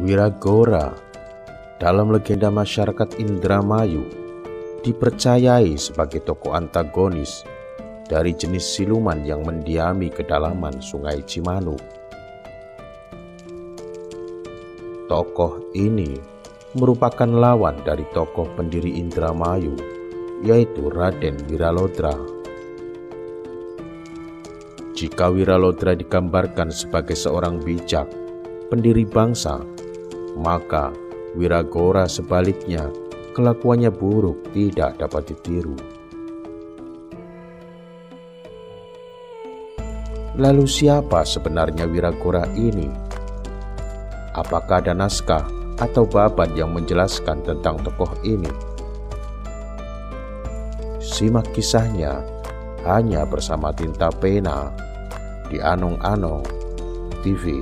Wiragora dalam legenda masyarakat Indramayu dipercayai sebagai tokoh antagonis dari jenis siluman yang mendiami kedalaman Sungai Cimanuk. Tokoh ini merupakan lawan dari tokoh pendiri Indramayu, yaitu Raden Wiralodra. Jika Wiralodra digambarkan sebagai seorang bijak, pendiri bangsa, maka Wiragora sebaliknya kelakuannya buruk, tidak dapat ditiru. Lalu siapa sebenarnya Wiragora ini? Apakah ada naskah atau babat yang menjelaskan tentang tokoh ini? Simak kisahnya hanya bersama Tinta Pena di Anong-Anong TV.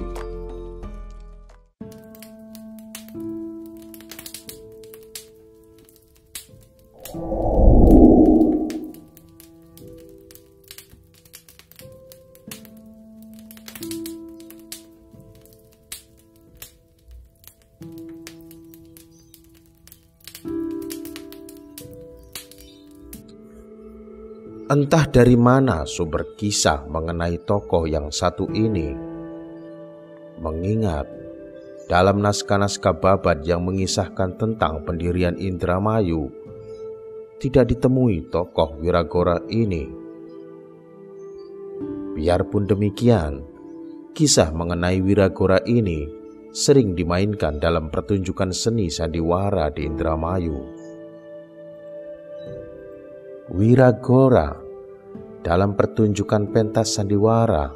Entah dari mana sumber kisah mengenai tokoh yang satu ini. Mengingat dalam naskah-naskah babat yang mengisahkan tentang pendirian Indramayu, tidak ditemui tokoh Wiragora ini. Biarpun demikian, kisah mengenai Wiragora ini sering dimainkan dalam pertunjukan seni sandiwara di Indramayu. Wiragora dalam pertunjukan pentas sandiwara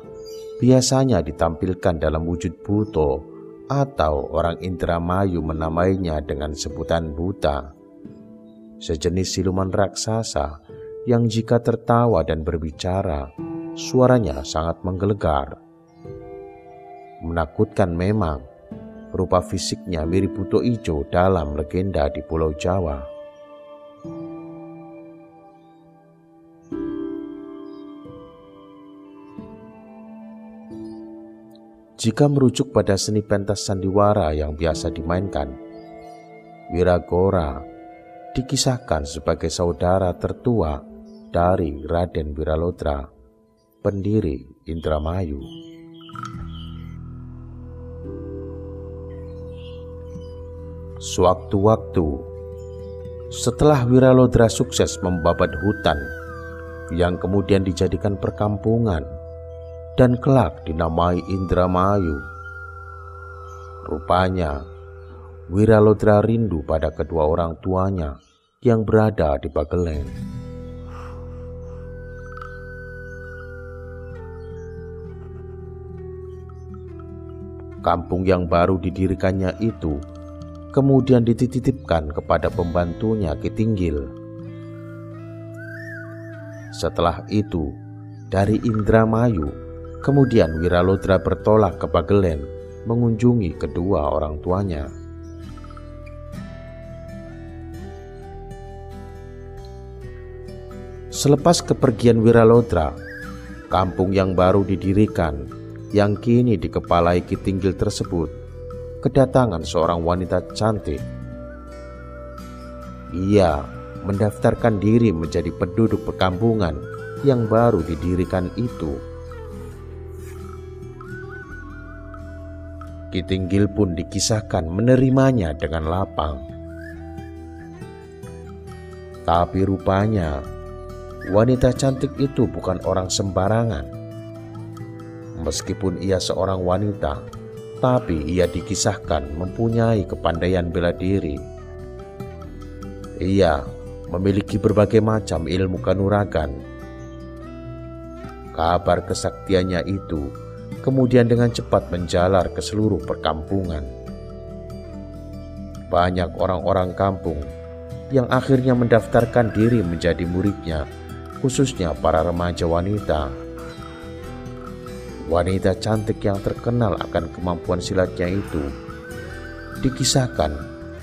biasanya ditampilkan dalam wujud buto, atau orang Indramayu menamainya dengan sebutan buta, sejenis siluman raksasa yang jika tertawa dan berbicara, suaranya sangat menggelegar. Menakutkan memang, rupa fisiknya mirip buto ijo dalam legenda di Pulau Jawa. Jika merujuk pada seni pentas sandiwara yang biasa dimainkan, Wiragora dikisahkan sebagai saudara tertua dari Raden Wiralodra, pendiri Indramayu. Sewaktu-waktu, setelah Wiralodra sukses membabat hutan yang kemudian dijadikan perkampungan dan kelak dinamai Indramayu, rupanya Wiralodra rindu pada kedua orang tuanya yang berada di Bagelen. Kampung yang baru didirikannya itu kemudian dititipkan kepada pembantunya Ki Tinggil. Setelah itu, dari Indramayu, kemudian Wiralodra bertolak ke Bagelen mengunjungi kedua orang tuanya. Selepas kepergian Wiralodra, kampung yang baru didirikan yang kini dikepalai Ki Tinggil tersebut kedatangan seorang wanita cantik. Ia mendaftarkan diri menjadi penduduk perkampungan yang baru didirikan itu. Ki Tinggil pun dikisahkan menerimanya dengan lapang. Tapi rupanya wanita cantik itu bukan orang sembarangan. Meskipun ia seorang wanita, tapi ia dikisahkan mempunyai kepandaian bela diri. Ia memiliki berbagai macam ilmu kanuragan. Kabar kesaktiannya itu kemudian dengan cepat menjalar ke seluruh perkampungan. Banyak orang-orang kampung yang akhirnya mendaftarkan diri menjadi muridnya, khususnya para remaja wanita. Wanita cantik yang terkenal akan kemampuan silatnya itu dikisahkan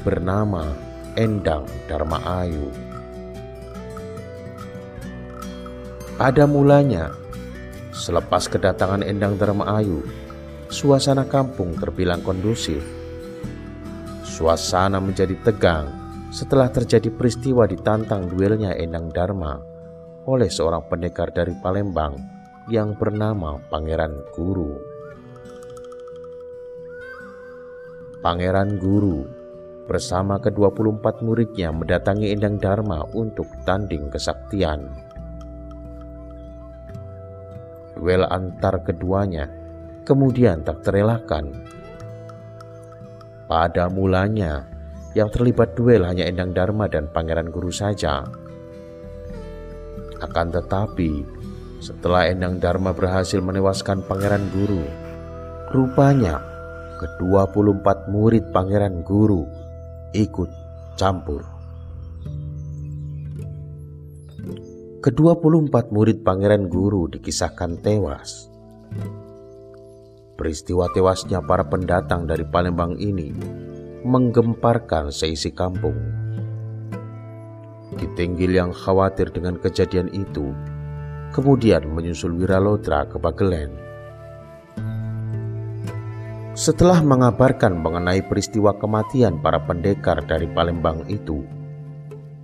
bernama Endang Darmaayu. Pada mulanya, selepas kedatangan Endang Darmaayu, suasana kampung terbilang kondusif. Suasana menjadi tegang setelah terjadi peristiwa ditantang duelnya Endang Darma oleh seorang pendekar dari Palembang yang bernama Pangeran Guru. Pangeran Guru bersama ke-24 muridnya mendatangi Endang Darma untuk tanding kesaktian. Duel antar keduanya kemudian tak terelakkan. Pada mulanya yang terlibat duel hanya Endang Darma dan Pangeran Guru saja. Akan tetapi setelah Endang Darma berhasil menewaskan Pangeran Guru, rupanya ke-24 murid Pangeran Guru ikut campur. Ke-24 murid Pangeran Guru dikisahkan tewas. Peristiwa tewasnya para pendatang dari Palembang ini menggemparkan seisi kampung. Ki Tinggil yang khawatir dengan kejadian itu kemudian menyusul Wiralodra ke Bagelen. Setelah mengabarkan mengenai peristiwa kematian para pendekar dari Palembang itu,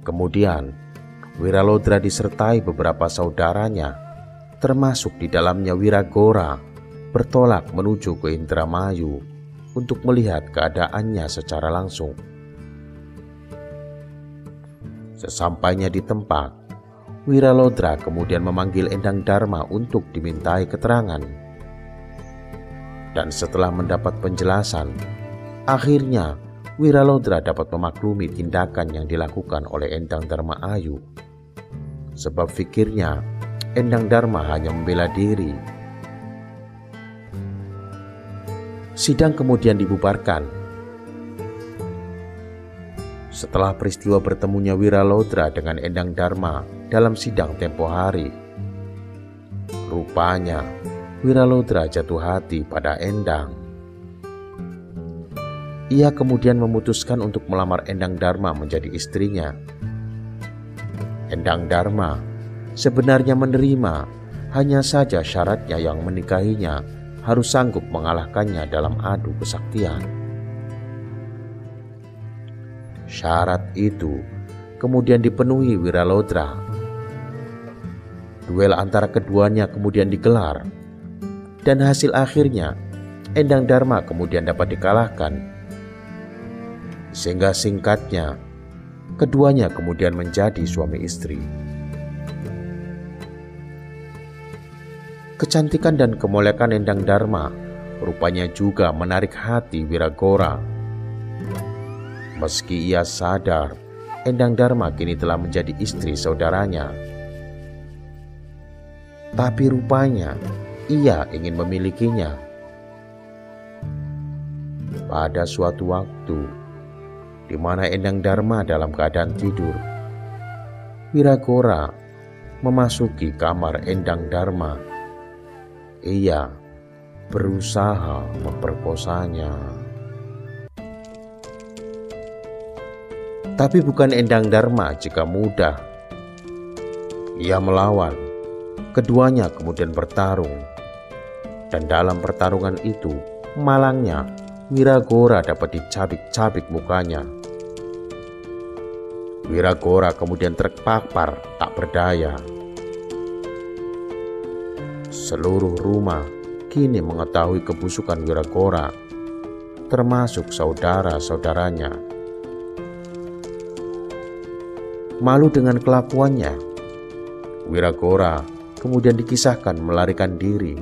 kemudian Wiralodra disertai beberapa saudaranya, termasuk di dalamnya Wiragora, bertolak menuju ke Indramayu untuk melihat keadaannya secara langsung. Sesampainya di tempat, Wiralodra kemudian memanggil Endang Darma untuk dimintai keterangan. Dan setelah mendapat penjelasan, akhirnya Wiralodra dapat memaklumi tindakan yang dilakukan oleh Endang Darma Ayu. Sebab pikirnya Endang Darma hanya membela diri. Sidang kemudian dibubarkan. Setelah peristiwa bertemunya Wiralodra dengan Endang Darma dalam sidang tempo hari, rupanya Wiralodra jatuh hati pada Endang. Ia kemudian memutuskan untuk melamar Endang Darma menjadi istrinya. Endang Darma sebenarnya menerima, hanya saja syaratnya yang menikahinya harus sanggup mengalahkannya dalam adu kesaktian. Syarat itu kemudian dipenuhi Wiralodra. Duel antara keduanya kemudian digelar, dan hasil akhirnya Endang Darma kemudian dapat dikalahkan. Sehingga singkatnya, keduanya kemudian menjadi suami istri. Kecantikan dan kemolekan Endang Darma rupanya juga menarik hati Wiragora. Meski ia sadar Endang Darma kini telah menjadi istri saudaranya, tapi rupanya ia ingin memilikinya. Pada suatu waktu di mana Endang Darma dalam keadaan tidur, Wiragora memasuki kamar Endang Darma. Ia berusaha memperkosanya. Tapi bukan Endang Darma jika mudah. Ia melawan. Keduanya kemudian bertarung. Dan dalam pertarungan itu, malangnya Wiragora dapat dicabik-cabik mukanya. Wiragora kemudian terpapar tak berdaya. Seluruh rumah kini mengetahui kebusukan Wiragora, termasuk saudara-saudaranya. Malu dengan kelakuannya, Wiragora kemudian dikisahkan melarikan diri.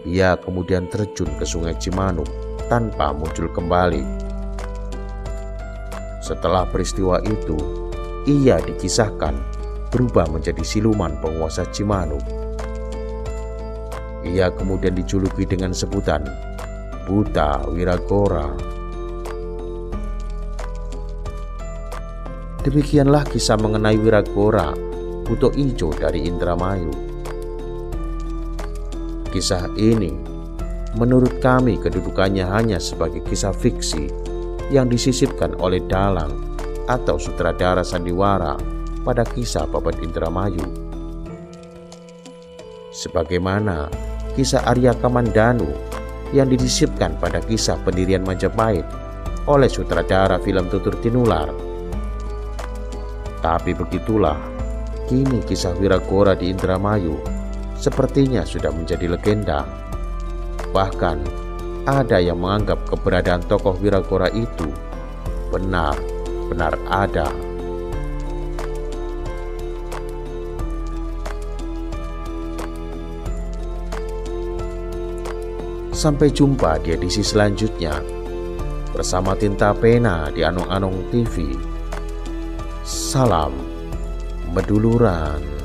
Ia kemudian terjun ke Sungai Cimanuk tanpa muncul kembali. Setelah peristiwa itu, ia dikisahkan berubah menjadi siluman penguasa Cimanuk. Ia kemudian dijuluki dengan sebutan Buta Wiragora. Demikianlah kisah mengenai Wiragora, Buto Ijo dari Indramayu. Kisah ini menurut kami kedudukannya hanya sebagai kisah fiksi yang disisipkan oleh dalang atau sutradara sandiwara pada kisah Babad Indramayu. Sebagaimana kisah Arya Kamandanu yang disisipkan pada kisah pendirian Majapahit oleh sutradara film Tutur Tinular. Tapi begitulah, kini kisah Wiragora di Indramayu sepertinya sudah menjadi legenda. Bahkan ada yang menganggap keberadaan tokoh Wiragora itu benar-benar ada. Sampai jumpa di edisi selanjutnya bersama Tinta Pena di Anung Anung TV. Salam Meduluran.